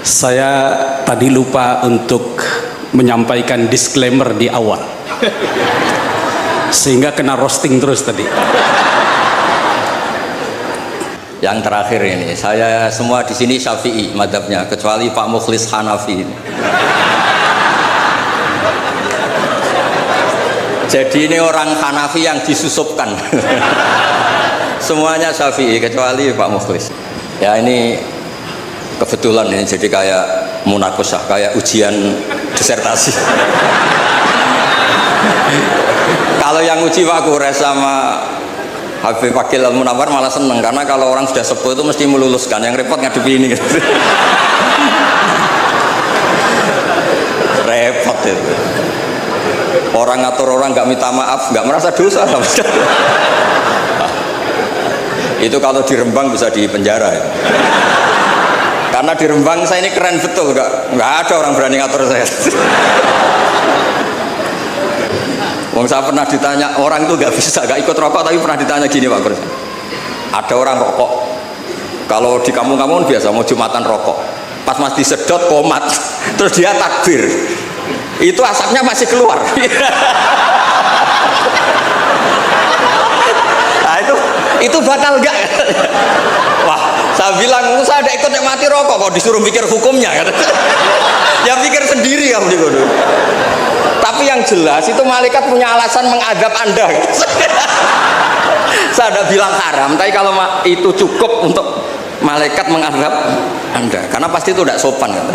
Saya tadi lupa untuk menyampaikan disclaimer di awal, sehingga kena roasting terus tadi. Yang terakhir ini, saya semua di sini Syafi'i madhabnya, kecuali Pak Mukhlis Hanafi. Jadi ini orang Hanafi yang disusupkan. Semuanya Syafi'i kecuali Pak Mukhlis. Ya ini kebetulan ini jadi kayak munakosah, kayak ujian disertasi. Kalau yang uji Pak Kures sama Habib Fakil Al-Munawar malah seneng, karena kalau orang sudah sepuh itu mesti meluluskan, yang repot ngadepi ini gitu. Repot itu. Orang ngatur orang nggak minta maaf, nggak merasa dosa sama sekali. Itu kalau di Rembang bisa di penjara ya. Karena di Rembang saya ini keren betul, nggak ada orang berani ngatur saya. Wong saya pernah ditanya, orang itu nggak bisa, nggak ikut rokok, tapi pernah ditanya gini Pak Kures. Ada orang rokok, kalau di kampung-kampung biasa mau Jumatan rokok, pas mas disedot komat, terus dia takbir, itu asapnya masih keluar. Nah itu batal nggak? Wah, saya bilang saya ada ikut mati rokok, kok disuruh mikir hukumnya kan? Ya pikir sendiri kamu di kono. Tapi yang jelas itu malaikat punya alasan mengadab Anda. Saya ada bilang haram, tapi kalau itu cukup untuk malaikat mengadab Anda, karena pasti itu tidak sopan kan?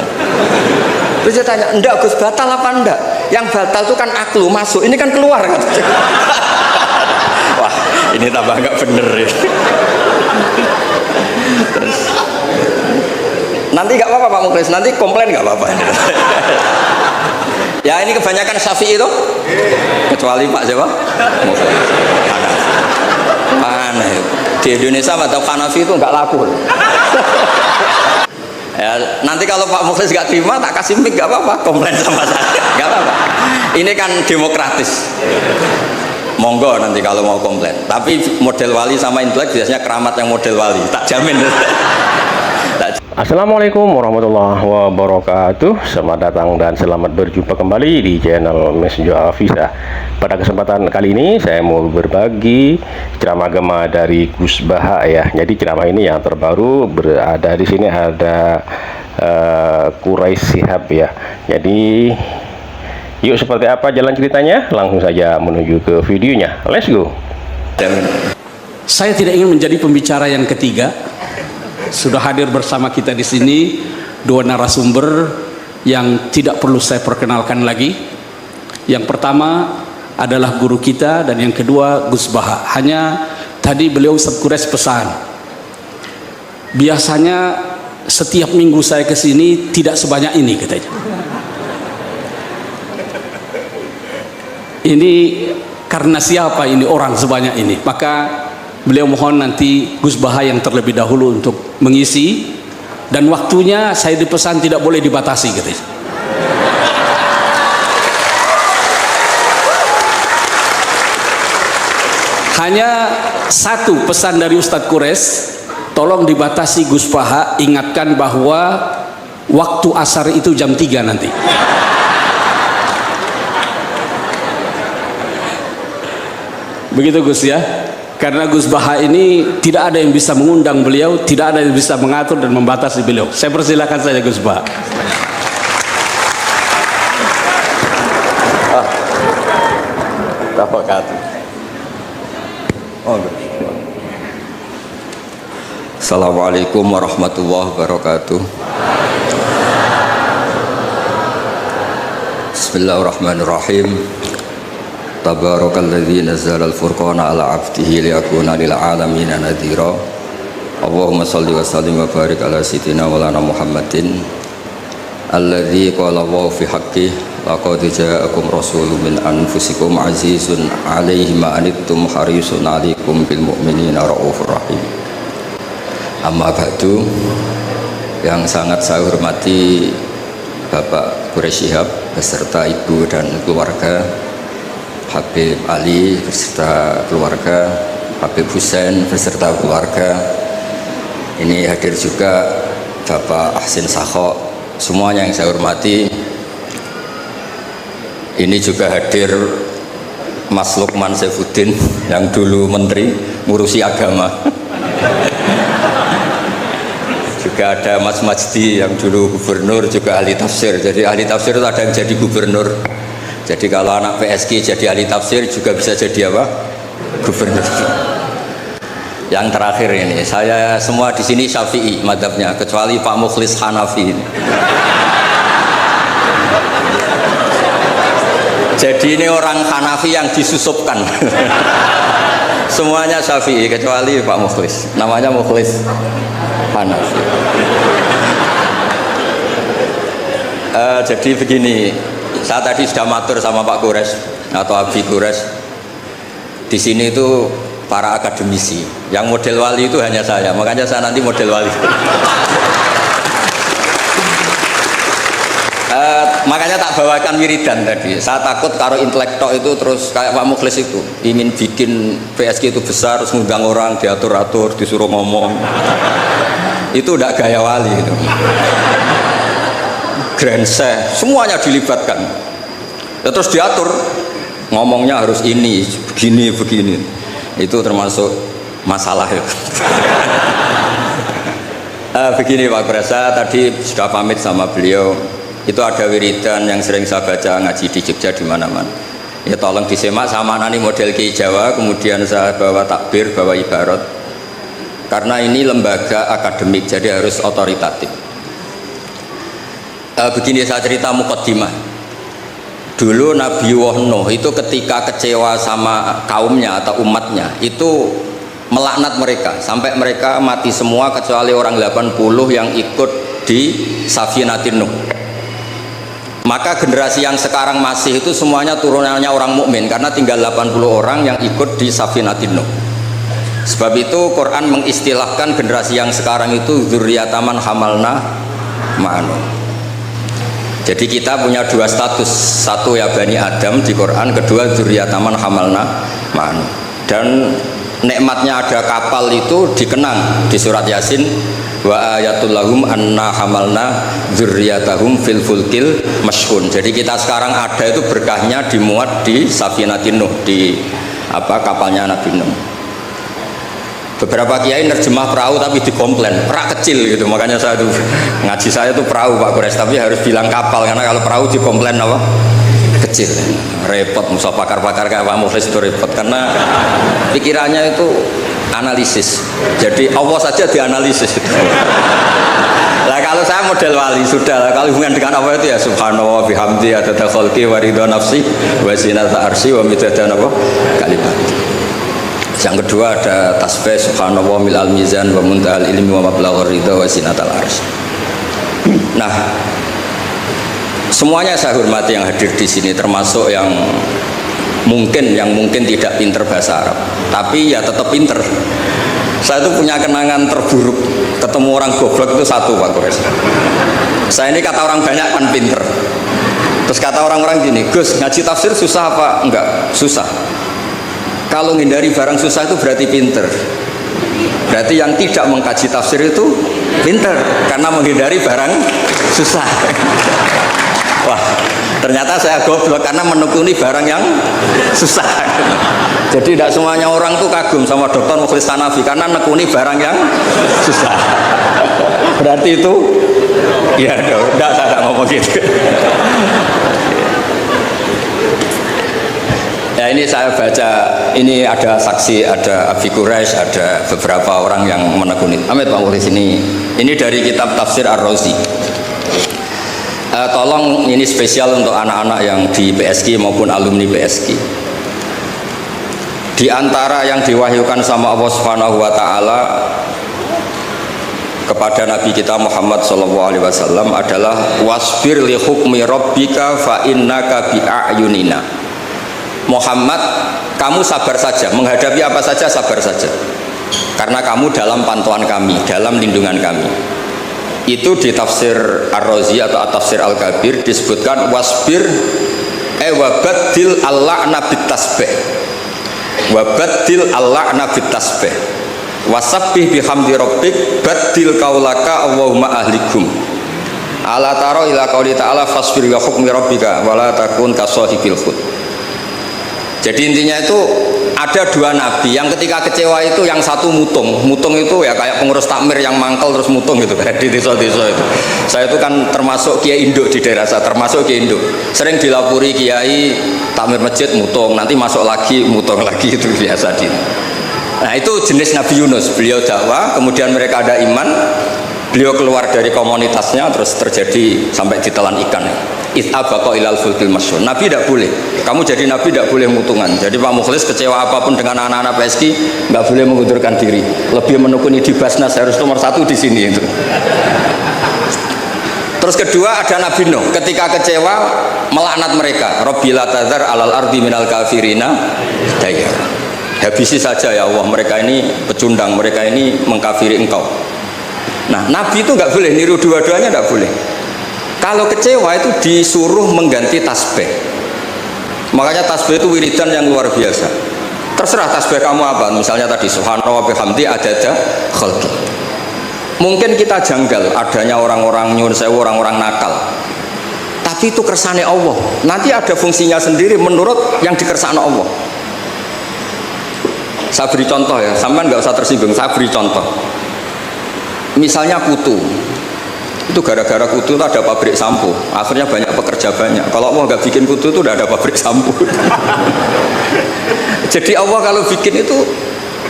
Terus saya tanya, enggak Gus, batal apa enggak? Yang batal itu kan aklu masuk, ini kan keluar kan? Wah, ini tambah nggak bener ya. Terus, nanti nggak apa-apa Pak Mukhlis, nanti komplain nggak apa-apa. Ya ini kebanyakan Syafi'i itu, kecuali Pak siapa? Mana di Indonesia atau Hanafi itu nggak laku. Ya, nanti kalau Pak Mukhlis nggak terima, tak kasih mic nggak apa-apa, komplain sama saya, nggak apa-apa. Ini kan demokratis. Monggo nanti kalau mau komplain. Tapi model wali sama intelek biasanya keramat yang model wali, tak jamin. Assalamualaikum warahmatullahi wabarakatuh. Selamat datang dan selamat berjumpa kembali di channel Messenger Al-Hafizah. Pada kesempatan kali ini saya mau berbagi ceramah agama dari Gus Baha ya. Jadi ceramah ini yang terbaru, berada di sini ada Quraisy Shihab ya. Jadi yuk seperti apa jalan ceritanya? Langsung saja menuju ke videonya. Let's go. Saya tidak ingin menjadi pembicara yang ketiga. Sudah hadir bersama kita di sini dua narasumber yang tidak perlu saya perkenalkan lagi. Yang pertama adalah guru kita dan yang kedua Gus Baha. Hanya tadi beliau Ustaz Kures pesan, biasanya setiap minggu saya ke sini tidak sebanyak ini katanya. Ini karena siapa ini orang sebanyak ini? Maka beliau mohon nanti Gus Baha yang terlebih dahulu untuk mengisi, dan waktunya saya dipesan tidak boleh dibatasi gitu. Hanya satu pesan dari Ustadz Kures, tolong dibatasi Gus Baha, ingatkan bahwa waktu asar itu jam 3 nanti. Begitu Gus ya. Karena Gus Baha ini tidak ada yang bisa mengundang beliau, tidak ada yang bisa mengatur dan membatasi beliau. Saya persilakan saja Gus Baha. Assalamualaikum warahmatullahi wabarakatuh. Bismillahirrahmanirrahim. Tabarakalladzi nazzala al-furqana ala 'abdihi liyakuna lil 'alamina nadhira. Allahumma shalli wa sallim wa barik ala sayyidina maulana Muhammadin alladzi qala wa fi haqqi laqad ja'akum rasulun min anfusikum azizun 'alaihi ma anittum harisun 'alaikum bil mu'minina raufur rahim. Amma ba'du, yang sangat saya hormati Bapak Quraisy Shihab beserta ibu dan keluarga, Habib Ali beserta keluarga, Habib Husain beserta keluarga. Ini hadir juga Bapak Ahsin Sakho semuanya yang saya hormati, ini juga hadir Mas Lukman Saifuddin yang dulu menteri ngurusi agama. Juga ada Mas Majdi yang dulu gubernur, juga ahli tafsir. Jadi ahli tafsir itu ada yang jadi gubernur. Jadi kalau anak PSG jadi ahli tafsir juga bisa jadi apa? Gubernur. Yang terakhir ini, saya semua di sini Syafi'i madzhabnya, kecuali Pak Mukhlis Hanafi. Jadi ini orang Hanafi yang disusupkan. Semuanya Syafi'i kecuali Pak Mukhlis. Namanya Mukhlis Hanafi. Jadi begini, saya tadi sudah matur sama Pak Kures atau Abi Kures. Di sini itu para akademisi, yang model wali itu hanya saya, makanya saya nanti model wali. Makanya tak bawakan wiridan tadi. Saya takut kalau intelektual itu terus kayak Pak Mukhlis itu ingin bikin PSG itu besar, terus ngundang orang diatur-atur, disuruh ngomong. Itu udah gaya wali itu. Grand Sheikh, semuanya dilibatkan. Ya, terus diatur, ngomongnya harus ini, begini, begini. Itu termasuk masalah ya. Begini Pak Kuresa, tadi sudah pamit sama beliau. Itu ada wiridan yang sering saya baca ngaji di Jogja di mana-mana. Ya tolong disemak sama nani model Ki Jawa, kemudian saya bawa takbir, bawa ibarat. Karena ini lembaga akademik, jadi harus otoritatif. Begini saya cerita muqaddimah. Dulu Nabi Nuh itu ketika kecewa sama kaumnya atau umatnya itu melaknat mereka sampai mereka mati semua kecuali orang 80 yang ikut di Safinatin Nuh. Maka generasi yang sekarang masih itu semuanya turunannya orang mukmin karena tinggal 80 orang yang ikut di Safinatin Nuh. Sebab itu Quran mengistilahkan generasi yang sekarang itu dzurriyyataman hamalna ma'anu. Jadi kita punya dua status, satu ya Bani Adam di Quran, kedua dzurriyyataman hamalna ma'anu. Dan nikmatnya ada kapal itu dikenang di surat Yasin, wa ayatul lahum anna hamalna dzurriyyatahum fil fulkil mashhun. Jadi kita sekarang ada itu berkahnya dimuat di Safinatin Nuh, di kapalnya Nabi Nuh. Beberapa kiai nerjemah perahu tapi dikomplain perak kecil gitu, makanya saya tuh ngaji saya tuh perahu Pak Kures, tapi harus bilang kapal karena kalau perahu dikomplain apa kecil, repot. Musa pakar-pakar kayak Pak Mukhlis itu repot karena pikirannya itu analisis, jadi Allah saja dianalisis. Lah kalau saya model wali sudah, kalau hubungan dengan apa itu ya subhanallah bihamdi adada khalqi wa ridha nafsi wa zinata arsy wa midada kalimat. Yang kedua ada tasbih subhanallah mil al mizan wa muntahal ilmi wa mablaghur ridha wa zinatal arsy. Nah, semuanya saya hormati yang hadir di sini, termasuk yang mungkin tidak pinter bahasa Arab, tapi ya tetap pinter. Saya itu punya kenangan terburuk ketemu orang goblok itu satu Pak Kures. Saya ini kata orang banyak kan pinter. Terus kata orang-orang gini, Gus ngaji tafsir susah apa? Enggak, susah. Kalau menghindari barang susah itu berarti pinter. Berarti yang tidak mengkaji tafsir itu pinter karena menghindari barang susah. Wah, ternyata saya goblok karena menekuni barang yang susah. Jadi tidak semuanya orang tuh kagum sama Dr. Mukhlis Hanafi karena menekuni barang yang susah. Berarti itu ya enggak, saya enggak ngomong gitu. Ya ini saya baca, ini ada saksi, ada Abi Quraisy, ada beberapa orang yang menekuni. Amit Pak Mukhlis ini dari kitab Tafsir Ar-Razi. Tolong ini spesial untuk anak-anak yang di PSG maupun alumni PSG. Di antara yang diwahyukan sama Allah Subhanahu wa taala kepada Nabi kita Muhammad SAW adalah wasbir li hukmi rabbika fa innaka bi a'yunina. Muhammad, kamu sabar saja, menghadapi apa saja sabar saja, karena kamu dalam pantauan kami, dalam lindungan kami. Itu di tafsir Ar-Razi atau tafsir Al-Kabir disebutkan wasbir wabaddil al-la'na bit tasbih, wabaddil al-la'na bit tasbih, wasabbih bihamdi rabbik baddil qaulaka Allahumma ahlikum. Ala taro ila qauli ta'ala fasbir li hukmi rabbika wala takun kasahibil hut. Jadi intinya itu ada dua nabi yang ketika kecewa itu yang satu mutung itu ya kayak pengurus takmir yang mangkel terus mutung gitu kan di desa-desa itu. Saya itu kan termasuk kiai induk di daerah saya, termasuk kiai induk. Sering dilapuri kiai takmir masjid mutung, nanti masuk lagi mutung lagi, itu biasa di. Nah itu jenis Nabi Yunus, beliau dakwah, kemudian mereka ada iman, beliau keluar dari komunitasnya, terus terjadi sampai ditelan ikan. It'abaqa ilal fulkil masyhur. Nabi tidak boleh. Kamu jadi nabi tidak boleh mutungan. Jadi Pak Mukhlis kecewa apapun dengan anak-anak PSK nggak boleh mengundurkan diri. Lebih menekuni di Basnas, harus nomor 1 di sini itu. Terus kedua ada Nabi Nuh, ketika kecewa melaknat mereka. Rabbi la tadzar alal ardi minal kafirina dayyar. Habisi saja ya Allah, mereka ini pecundang, mereka ini mengkafiri engkau. Nah, Nabi itu nggak boleh niru dua-duanya, nggak boleh. Kalau kecewa itu disuruh mengganti tasbih. Makanya tasbih itu wiridan yang luar biasa. Terserah tasbih kamu apa. Misalnya tadi subhanallah bihamdi adada khalqi. Mungkin kita janggal adanya orang-orang nyun sewu, orang-orang nakal. Tapi itu kersane Allah. Nanti ada fungsinya sendiri menurut yang dikersane Allah. Saya beri contoh ya, sampean nggak usah tersinggung. Saya beri contoh. Misalnya kutu. Itu gara-gara kutu itu ada pabrik sampo, akhirnya banyak pekerja banyak. Kalau Allah nggak bikin kutu itu udah ada pabrik sampo. Jadi Allah kalau bikin itu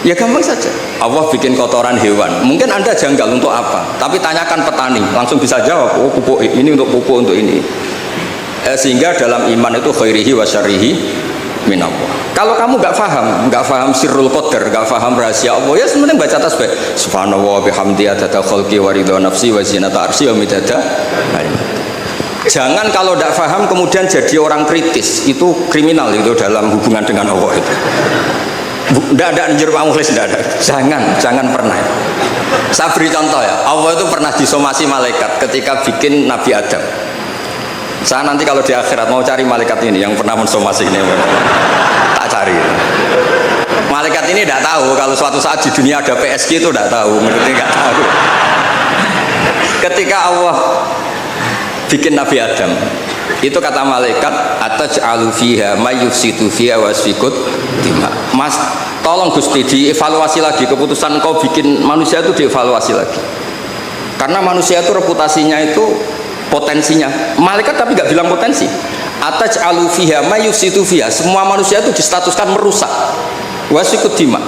ya gampang saja. Allah bikin kotoran hewan, mungkin Anda janggal untuk apa, tapi tanyakan petani, langsung bisa jawab. Oh, pupuk ini untuk pupuk untuk ini. Sehingga dalam iman itu khairihi wa syarrihi minallah. Kalau kamu nggak paham sirrul qadar, nggak paham rahasia Allah, ya sebenarnya baca tasbih subhanallah bihamdi adada khalqi wa ridha nafsi wa zinata arsy wa midada. Jangan kalau tidak paham kemudian jadi orang kritis, itu kriminal itu dalam hubungan dengan Allah itu. Tidak ada anjur Pak Mukhlis, tidak ada. Jangan pernah. Saya beri contoh ya, Allah itu pernah disomasi malaikat ketika bikin Nabi Adam. Saya nanti kalau di akhirat mau cari malaikat ini yang pernah mensomasi ini, tak cari. Malaikat ini tidak tahu kalau suatu saat di dunia ada PSG, itu tidak tahu, menurutnya nggak tahu. Ketika Allah bikin Nabi Adam, itu kata malaikat, ataj'alu fiha may yufsidu fiha wasfikut dima. Mas, tolong Gusti dievaluasi lagi keputusan kau bikin manusia itu, dievaluasi lagi. Karena manusia itu reputasinya itu potensinya. Malaikat tapi nggak bilang potensi. Ataj'alu fiha may yufsidu fiha. Semua manusia itu distatuskan merusak. Wasfikut dima.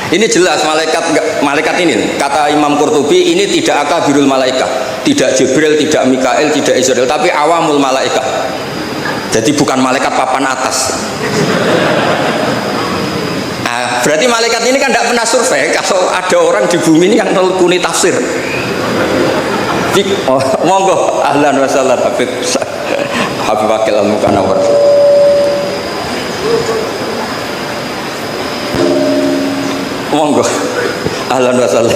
Ini jelas malaikat ini kata Imam Qurtubi, ini tidak akabirul malaikat, tidak Jibril, tidak Mikael, tidak Israel, tapi awamul malaikat. Jadi bukan malaikat papan atas. Nah, berarti malaikat ini kan tidak pernah survei kalau ada orang di bumi ini yang menekuni tafsir. Oh, monggo ahlan wa sahlan Habib Wakil Al-Mukanawar. Monggo ahlan wa sahlan.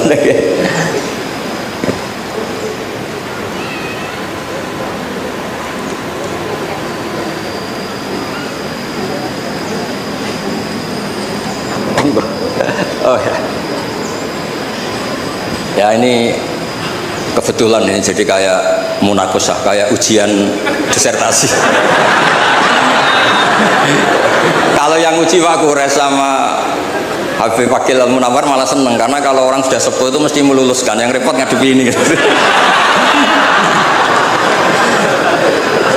Oh ya. Ya ini kebetulan ini jadi kayak munakosah, kayak ujian disertasi. Kalau yang uji Pak Kures sama Habib Wakil Al-Munawar malah seneng, karena kalau orang sudah sepuh itu mesti meluluskan, yang repot ngadepi ini.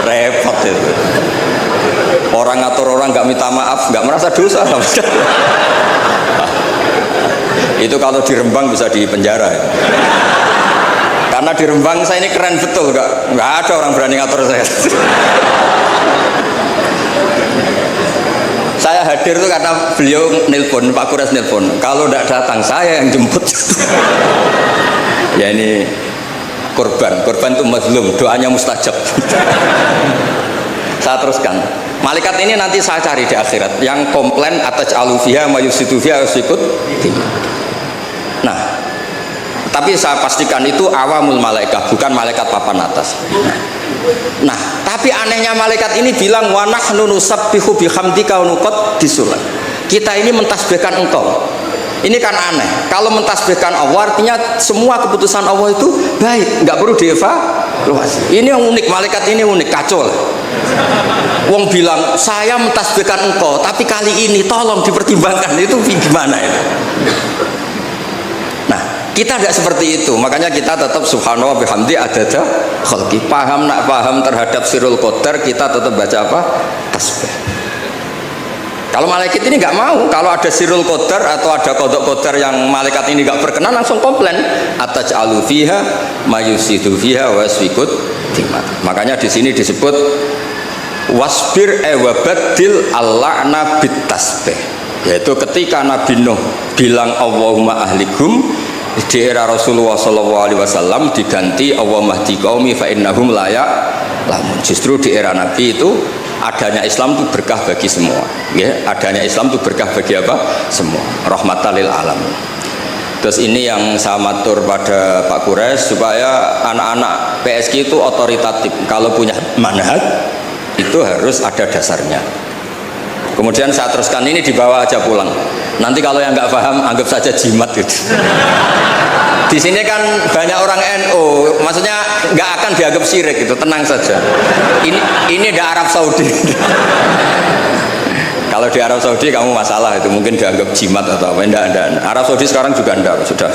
Repot itu. Orang ngatur orang nggak minta maaf, nggak merasa dosa. Itu kalau di Rembang bisa di penjara ya. Karena di Rembang saya ini keren betul, nggak ada orang berani ngatur saya. Saya hadir tuh karena beliau nelpon, Pak Kures nelpon, kalau tidak datang saya yang jemput. Ya ini korban itu mazlum, doanya mustajab. Saya teruskan, malaikat ini nanti saya cari di akhirat yang komplain atas alufiyah mayusitufiyah sikut. Nah, tapi saya pastikan itu awamul malaikat, bukan malaikat papan atas. Nah, tapi anehnya malaikat ini bilang wa nahnu nusabbihu bihamdika wa nuqaddisulah. Kita ini mentasbihkan engkau. Ini kan aneh. Kalau mentasbihkan Allah artinya semua keputusan Allah itu baik, nggak perlu luas. Ini yang unik, malaikat ini unik, kacau lah. Wong bilang saya mentasbihkan engkau, tapi kali ini tolong dipertimbangkan, itu gimana itu? Nah, kita tidak seperti itu, makanya kita tetap subhanallah bihamdi adada khalqi. Paham nak paham terhadap sirul qadar, kita tetap baca apa? Tasbih. Kalau malaikat ini nggak mau, kalau ada sirul qadar atau ada kodok qadar yang malaikat ini nggak berkenan, langsung komplain. Ataj'alu fiha mayusidu fiha wasfikut timat. Makanya di sini disebut wasbir wabaddil al-la'na bit tasbih. Yaitu ketika Nabi Nuh bilang Allahumma ahlikum, di era Rasulullah SAW diganti Allahumma hdi qaumi fa innahum la ya'lamun. Justru di era Nabi itu adanya Islam itu berkah bagi semua, ya. Adanya Islam itu berkah bagi apa? Semua. Rahmatan lil alamin. Terus ini yang saya matur pada Pak Quraisy supaya anak-anak PSG itu otoritatif. Kalau punya manhaj itu harus ada dasarnya. Kemudian saya teruskan ini dibawa aja pulang. Nanti kalau yang nggak paham anggap saja jimat gitu. Di sini kan banyak orang NU, maksudnya nggak akan dianggap syirik gitu, tenang saja. Ini di Arab Saudi. Kalau di Arab Saudi kamu masalah itu mungkin dianggap jimat atau apa? Enggak. Arab Saudi sekarang juga enggak, sudah.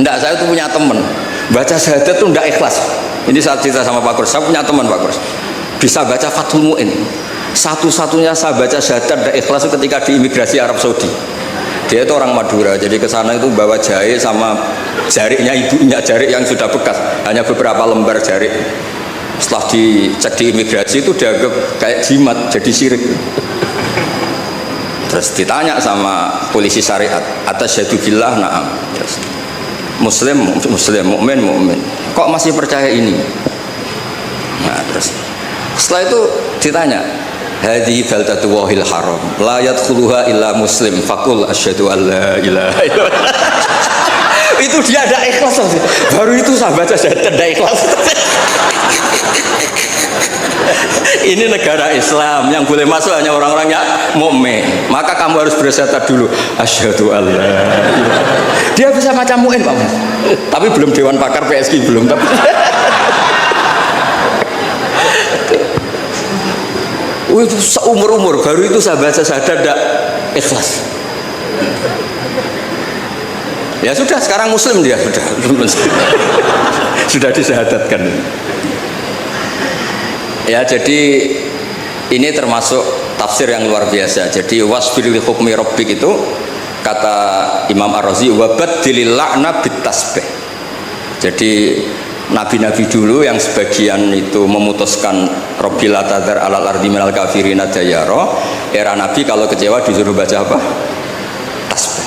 Enggak, saya tuh punya teman baca syahadat tuh enggak ikhlas. Ini saat cerita sama Pak Kurs, saya punya teman Pak Kurs bisa baca Fathul Mu'in. Satu-satunya saya baca syahadat enggak ikhlas ketika di imigrasi Arab Saudi. Dia itu orang Madura, jadi ke sana itu bawa jahe sama jariknya ibunya, jarik yang sudah bekas, hanya beberapa lembar jarik. Setelah dicek di imigrasi itu dianggap kayak jimat, jadi syirik. Terus ditanya sama polisi syariat, atasyhadu billah, na'am. Muslim, mukmin. Kok masih percaya ini? Nah, terus setelah itu ditanya, hadhi baldatu wahil haram la yadkhuluha illa muslim faqul asyhadu an la ilaha illallah. Itu dia ada ikhlas. Baru itu saya baca syahadat ada ikhlas. Ini negara Islam, yang boleh masuk hanya orang-orang yang mukmin. Maka kamu harus bersyahadat dulu asyhadu an la ilaha. Dia bisa macam mu'in Pak. Tapi belum dewan pakar PSG belum, tapi itu seumur-umur baru itu saya baca syahadat tidak ikhlas. Ya sudah, sekarang muslim dia sudah disyahadatkan. Ya, jadi ini termasuk tafsir yang luar biasa. Jadi wasbir li hukmi rabbik itu kata Imam Ar-Razi wabaddilil la'na bit tasbih. Jadi nabi-nabi dulu yang sebagian itu memutuskan Rabbil la tadhar alal ardi minal kafirina dayara, era nabi kalau kecewa disuruh baca apa? Tasbih.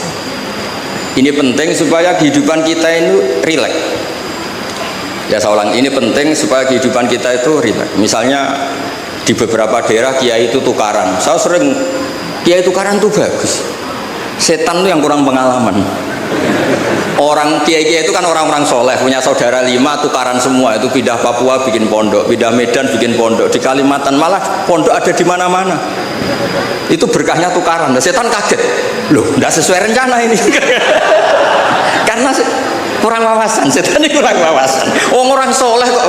Ini penting supaya kehidupan kita ini rileks. Ya saya ulang, ini penting supaya kehidupan kita itu rileks. Misalnya di beberapa daerah kiai itu tukaran. Saya sering kiai tukaran itu bagus. Setan itu yang kurang pengalaman. Orang kiai-kiai itu kan orang-orang soleh, punya saudara 5, tukaran semua, itu pindah Papua bikin pondok, pindah Medan bikin pondok, di Kalimantan malah pondok ada di mana-mana. Itu berkahnya tukaran. Setan kaget, loh, tidak sesuai rencana ini. Karena kurang wawasan, setan ini kurang wawasan. Orang soleh kok.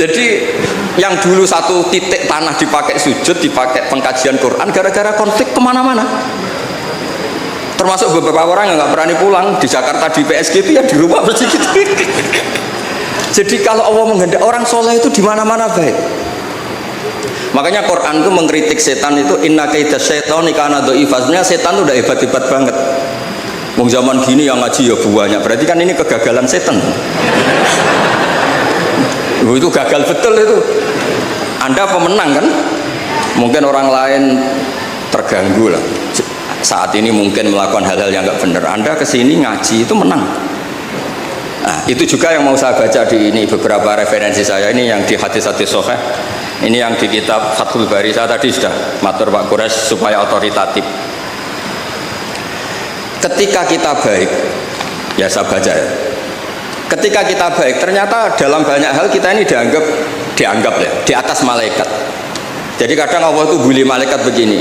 Jadi yang dulu satu titik tanah dipakai sujud, dipakai pengkajian Quran, gara-gara konflik kemana-mana. Termasuk beberapa orang yang nggak berani pulang di Jakarta di PSG itu ya di rumah begitu. Jadi kalau Allah menghendaki orang soleh itu di mana-mana baik. Makanya Quran itu mengkritik setan itu inna kaidas syaitani kana dhaifan. Sebenarnya setan itu udah hebat-hebat banget. Wong zaman gini yang ngaji ya banyak. Berarti kan ini kegagalan setan. Itu gagal betul itu. Anda pemenang kan? Mungkin orang lain terganggu lah. Saat ini mungkin melakukan hal-hal yang nggak benar. Anda kesini ngaji itu menang. Nah, itu juga yang mau saya baca di ini beberapa referensi saya ini yang di hadis-hadis sahih. Ini yang di kitab Fathul Bari. Saya tadi sudah matur Pak Quraisy supaya otoritatif. Ketika kita baik, ya saya baca ya. Ketika kita baik, ternyata dalam banyak hal kita ini dianggap ya di atas malaikat. Jadi kadang Allah itu bully malaikat begini.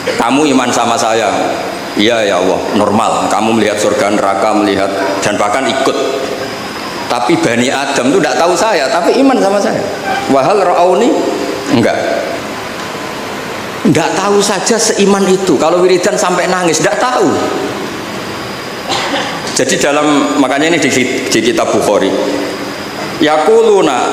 Kamu iman sama saya, Iya ya Allah, normal. Kamu melihat surga neraka, melihat dan bahkan ikut. Tapi Bani Adam itu tidak tahu saya, tapi iman sama saya. Wahal ra'auni enggak. Enggak tahu saja seiman itu. Kalau wiridan sampai nangis, enggak tahu. Jadi dalam, makanya ini di kitab Bukhari. Yaquluna,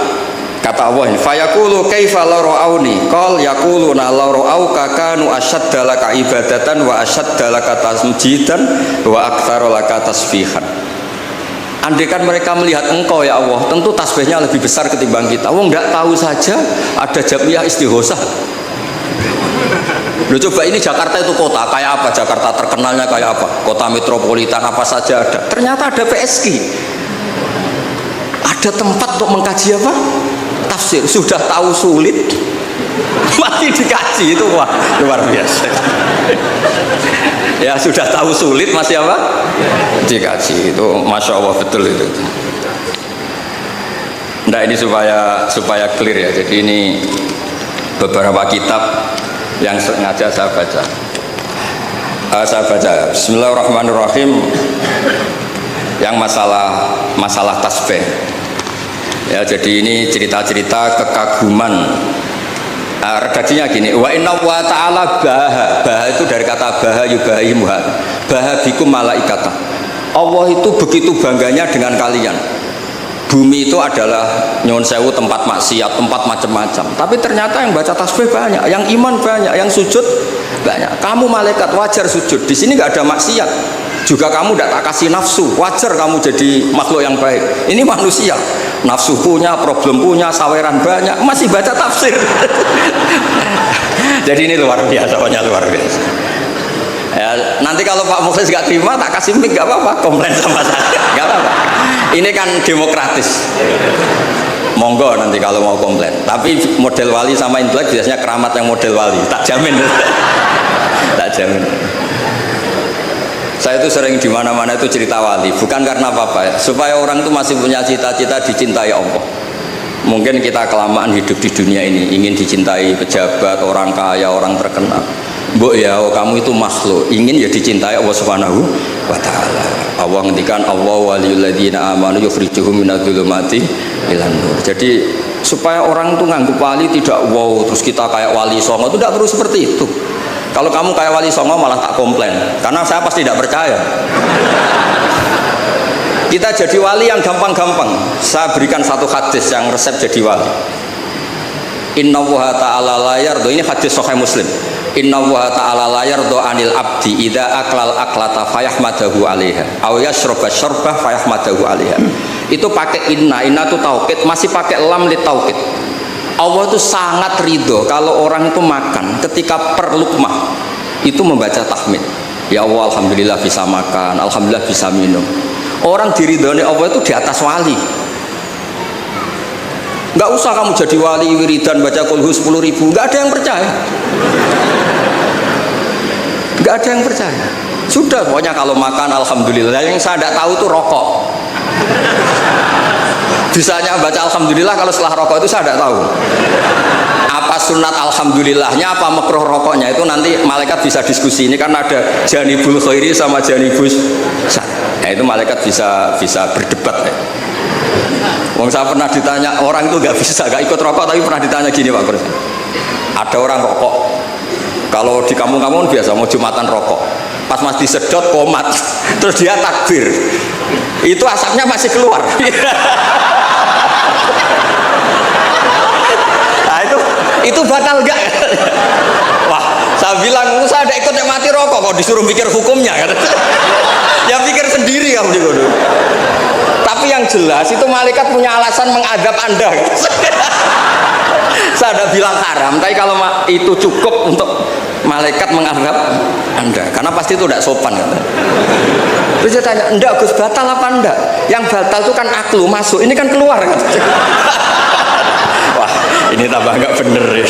kata Allah ini, fayaqulu kaifa law ra'auni, qal yaquluna law ra'auka kanu ashadda laka ibadatan wa ashadda laka tasjidan wa aktsara laka tasbihan. Andaikan mereka melihat engkau ya Allah, tentu tasbihnya lebih besar ketimbang kita. Wong enggak tahu saja ada jamiah istighosah. Loh, coba ini Jakarta itu kota kayak apa? Jakarta terkenalnya kayak apa? Kota metropolitan apa saja ada. Ternyata ada PSG. Ada tempat untuk mengkaji apa? Tafsir. Sudah tahu sulit masih dikaji, itu wah luar biasa. Ya sudah tahu sulit masih apa? Dikaji, itu masya Allah betul itu. Nah ini supaya clear ya. Jadi ini beberapa kitab yang sengaja saya baca. Bismillahirrahmanirrahim. Yang masalah tasbih. Ya, jadi ini cerita-cerita kekaguman. Redaksinya gini, wa inna wa ta'ala baha itu dari kata baha yubahimuha, baha bikum malaikata. Allah itu begitu bangganya dengan kalian. Bumi itu adalah nyuwun sewu tempat maksiat, tempat macam-macam. Tapi ternyata yang baca tasbih banyak, yang iman banyak, yang sujud banyak. Kamu malaikat wajar sujud. Di sini nggak ada maksiat. Juga kamu tidak tak kasih nafsu, wajar kamu jadi makhluk yang baik. Ini manusia, nafsu punya, problem punya, saweran banyak, masih baca tafsir. Jadi ini luar biasa, pokoknya luar biasa. Ya, nanti kalau Pak Mukhlis gak terima, tak kasih mic gak apa-apa, komplain sama saya, gak apa-apa. Ini kan demokratis. Monggo nanti kalau mau komplain. Tapi model wali sama intelek biasanya keramat yang model wali, tak jamin. Tak jamin. Saya itu sering di mana-mana itu cerita wali, bukan karena apa-apa ya, supaya orang itu masih punya cita-cita dicintai Allah. Mungkin kita kelamaan hidup di dunia ini, ingin dicintai pejabat, orang kaya, orang terkenal. Mbok ya, kamu itu makhluk, ingin ya dicintai Allah Subhanahu wa taala. Allah ngendikan Allah waliyul ladzina amanu yukhrijuhum minadz-dzulumati ilan nur. Jadi supaya orang itu nganggep wali tidak wow, terus kita kayak wali songo, itu tidak perlu seperti itu. Kalau kamu kayak wali songo malah tak komplain, karena saya pasti tidak percaya. Kita jadi wali yang gampang-gampang. Saya berikan satu hadis yang resep jadi wali. Inna wa ta'ala la yardo, ini hadis Sahih Muslim. Inna wa ta'ala la yardo anil abdi idza aklal aklata fayahmadahu alaiha aw yashraba syarbah fayahmadahu alaiha. Itu pakai inna itu taukid, masih pakai lam li taukid. Allah itu sangat ridho kalau orang itu makan ketika per lukmah itu membaca tahmid. Ya Allah, alhamdulillah bisa makan, alhamdulillah bisa minum. Orang diridhoni Allah itu di atas wali. Nggak usah kamu jadi wali wiridan baca kulhu 10.000, nggak ada yang percaya. Nggak ada yang percaya. Sudah, pokoknya kalau makan alhamdulillah. Yang saya tidak tahu itu rokok. Bisanya baca alhamdulillah kalau setelah rokok itu saya tidak tahu. Apa sunat alhamdulillahnya, apa makruh rokoknya, itu nanti malaikat bisa diskusi. Ini kan ada janibul khairi sama janibus syarr. Nah, itu malaikat bisa berdebat ya. Wong saya pernah ditanya, orang itu nggak ikut rokok, tapi pernah ditanya gini Pak Presiden. Ada orang rokok, kalau di kampung-kampung biasa mau jumatan rokok, pas mas disedot komat, terus dia takbir, itu asapnya masih keluar. Nah itu batal enggak? Wah, saya bilang saya ada ikut mati rokok, kok disuruh mikir hukumnya kan? Ya pikir sendiri kamu di kono. Tapi yang jelas itu malaikat punya alasan mengadab Anda. Saya ada bilang haram, tapi kalau itu cukup untuk malaikat mengadab Anda, karena pasti itu tidak sopan kan? Terus dia tanya, enggak Gus, batal apa enggak? Yang batal itu kan aklu masuk, ini kan keluar kan? Wah, ini tambah enggak bener ya.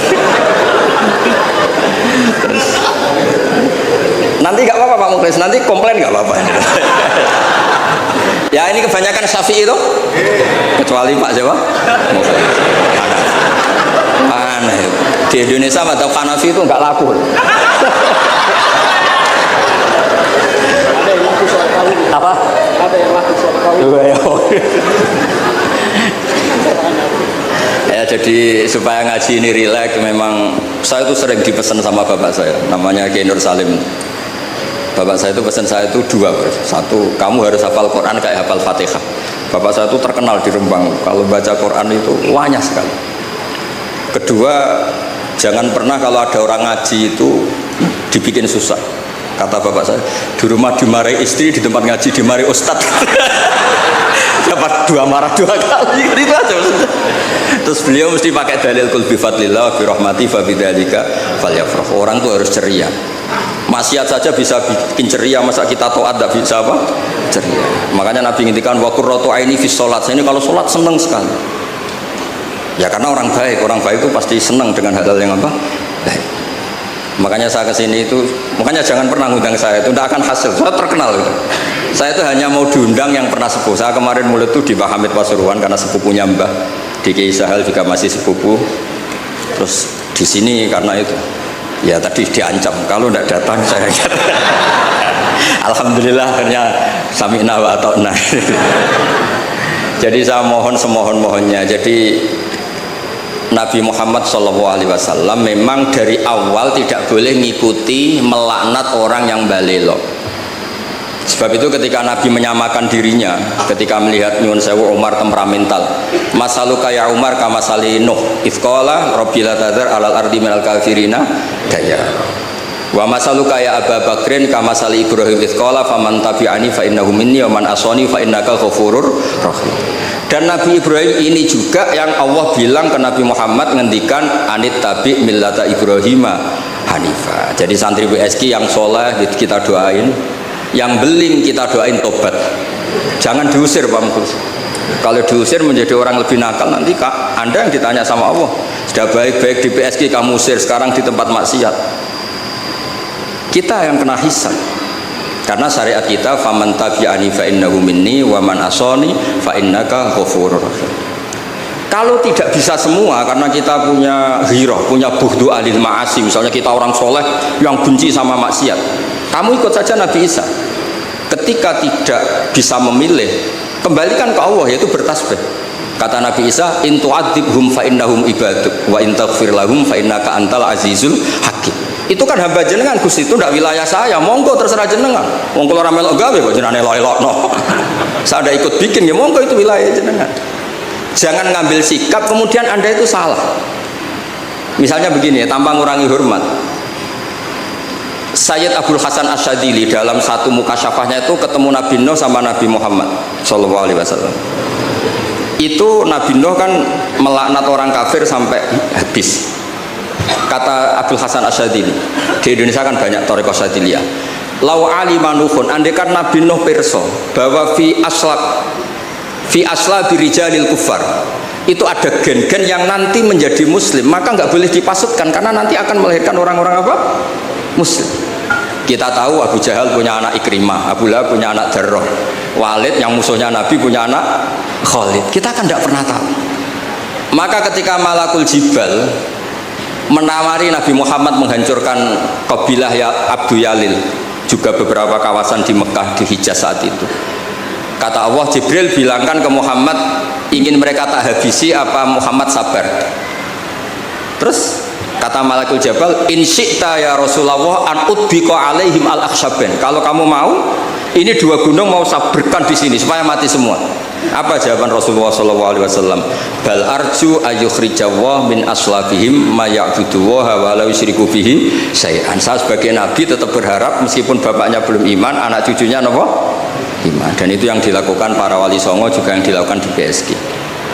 Terus, nanti enggak apa-apa Pak Mukhlis, nanti komplain enggak apa-apa. Ya ini kebanyakan Syafi'i itu, kecuali Pak siapa? Aneh. Di Indonesia madzhab Hanafi itu enggak laku. Apa? Ada yang mati Ya, jadi supaya ngaji ini rileks, memang saya itu sering dipesan sama bapak saya, namanya Kiai Nur Salim. Bapak saya itu pesan saya itu dua, satu, kamu harus hafal Quran kayak hafal Fatihah. Bapak saya itu terkenal di Rembang, kalau baca Quran itu wanya sekali. Kedua, jangan pernah kalau ada orang ngaji itu dibikin susah. Kata bapak saya, di rumah dimarahi istri, di tempat ngaji dimarahi ustadz. Dapat dua marah dua kali, itu aja maksudnya. Terus beliau mesti pakai dalil kul bi fadlillah bi rahmati fa bidzalika falyafrah. Orang tuh harus ceria. Maksiat saja bisa bikin ceria, masa kita taat tidak bisa apa? Ceria. Makanya Nabi ngintikan wa qurratu aini fi sholat. Saya ini kalau sholat senang sekali. Ya karena orang baik itu pasti senang dengan hal-hal yang apa? Baik. Makanya saya kesini itu, makanya jangan pernah ngundang saya, itu tidak akan hasil. Saya terkenal gitu. Saya itu hanya mau diundang yang pernah sepuh. Saya kemarin mulut itu di Pak Hamid Pasuruan karena sepupunya Mbah, di Kiai Sahal juga masih sepupu. Terus di sini karena itu, ya tadi diancam kalau tidak datang saya. Alhamdulillah akhirnya sami'na wa ata'na. Jadi saya mohon semohon-mohonnya. Jadi Nabi Muhammad SAW memang dari awal tidak boleh mengikuti melaknat orang yang balelo. Sebab itu ketika Nabi menyamakan dirinya, ketika melihat nyuwun sewu Umar temperamental, masaluka ya Umar kama sali Nuh ifqala rabbil tadar alal ardi minal kafirina daya. Wa masaluka ya Abu Bakrin kama sali Ibrahim ifqala faman tabi'ani fa innahu minni wa man asani fa innaka ghafurur rahim. Dan Nabi Ibrahim ini juga yang Allah bilang ke Nabi Muhammad ngendikan anit tabi millata Ibrahima hanifa. Jadi santri WSK yang soleh kita doain, yang beling kita doain tobat. Jangan diusir Pak Mengkus. Kalau diusir menjadi orang lebih nakal, nanti Anda yang ditanya sama Allah. Sudah baik-baik di PSK kamu usir, sekarang di tempat maksiat. Kita yang kena hisab. Karena syariat kita faman tabi'ani fa innahu minni wa man asani fa innaka ghafurur rahim. Kalau tidak bisa semua karena kita punya ghirah, punya bughdu alil ma'asi, misalnya kita orang soleh yang benci sama maksiat, kamu ikut saja Nabi Isa. Ketika tidak bisa memilih, kembalikan ke Allah, yaitu bertasbih. Kata Nabi Isa, in tu'adzibhum fa innahum ibaduk wa in taghfir lahum fa innaka antal azizul hakim. Itu kan hamba jenengan, Gusti, itu tidak wilayah saya, monggo terserah jenengan. Wong kula ora melok gawe kok jenenge elok-elokno. Saya ada ikut bikin ya monggo, itu wilayah jenengan. Jangan ngambil sikap kemudian Anda itu salah. Misalnya begini ya, tanpa ngurangi hormat. Sayyid Abdul Hasan Asyadili dalam satu mukasyafahnya itu ketemu Nabi Nuh sama Nabi Muhammad sallallahu alaihi wasallam. Itu Nabi Nuh kan melaknat orang kafir sampai habis. Kata Abdul Hasan Asyadili, di Indonesia kan banyak thariqah Asyadiliyah. Lau alima Nuhun, andaikan Nabi Nuh pirsa bahwa fi asla birijalil kufar itu ada gen-gen yang nanti menjadi muslim, maka nggak boleh dipasutkan karena nanti akan melahirkan orang-orang apa? Muslim. Kita tahu Abu Jahal punya anak Ikrimah, Abu Lahab punya anak Darrah, Walid yang musuhnya Nabi punya anak Khalid. Kita kan tidak pernah tahu. Maka ketika Malakul Jibal menawari Nabi Muhammad menghancurkan kabilah ya Abdu Yalil, juga beberapa kawasan di Mekah, di Hijaz saat itu, kata Allah, Jibril bilangkan ke Muhammad, ingin mereka tak habisi apa Muhammad sabar. Terus kata Malakul Jabal, in syi'ta ya Rasulullah an udbiqa alaihim al-akhshaben, kalau kamu mau ini dua gunung mau sabarkan di sini supaya mati semua. Apa jawaban Rasulullah SAW? Bal arju ayyukhrijawah min aslabihim ma ya'buduwaha wa la yusyriku bihi syai'an. Saya sebagai Nabi tetap berharap meskipun bapaknya belum iman, anak cucunya apa? Iman. Dan itu yang dilakukan para wali songo, juga yang dilakukan di PSG.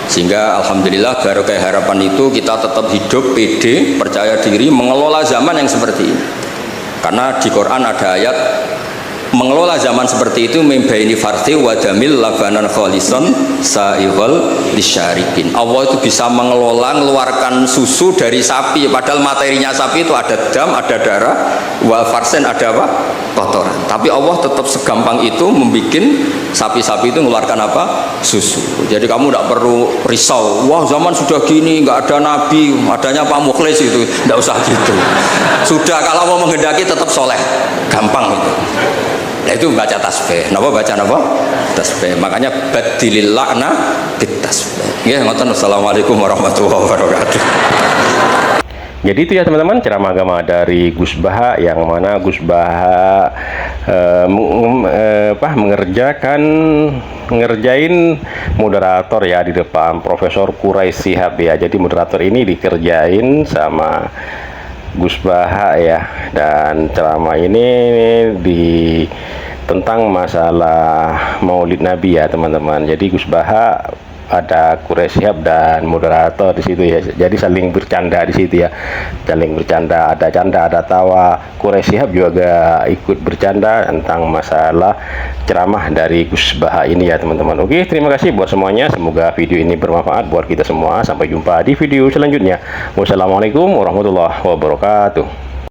Sehingga alhamdulillah barokah harapan itu kita tetap hidup pede, percaya diri, mengelola zaman yang seperti ini. Karena di Quran ada ayat mengelola zaman seperti itu membaini farthi wadamil labanan kholison sa'ighal lisyaribin. Allah itu bisa mengelola, mengeluarkan susu dari sapi, padahal materinya sapi itu ada dam, ada darah, wal farsen ada apa? Kotoran. Tapi Allah tetap segampang itu membuat sapi-sapi itu mengeluarkan apa? Susu. Jadi kamu tidak perlu risau, wah zaman sudah gini nggak ada nabi, adanya Pak Mukhlis, itu tidak usah gitu. Sudah, kalau mau menghendaki tetap soleh, gampang itu. Nah itu baca tasbih. Napa baca napa? Tasbih. Makanya badilil la'na bit tasbih. Nggih, ngoten. Assalamualaikum warahmatullahi wabarakatuh. Jadi itu ya teman-teman ceramah agama dari Gus Baha, yang mana Gus Baha ngerjain moderator ya di depan Profesor Quraisy Shihab ya. Jadi moderator ini dikerjain sama Gus Baha ya, dan ceramah ini tentang masalah Maulid Nabi ya teman-teman. Jadi Gus Baha, ada Quraisy Shihab dan moderator di situ ya. Jadi saling bercanda di situ ya. Saling bercanda, ada canda, ada tawa. Quraisy Shihab juga ikut bercanda tentang masalah ceramah dari Gus Baha ini ya teman-teman. Oke, terima kasih buat semuanya. Semoga video ini bermanfaat buat kita semua. Sampai jumpa di video selanjutnya. Wassalamualaikum warahmatullahi wabarakatuh.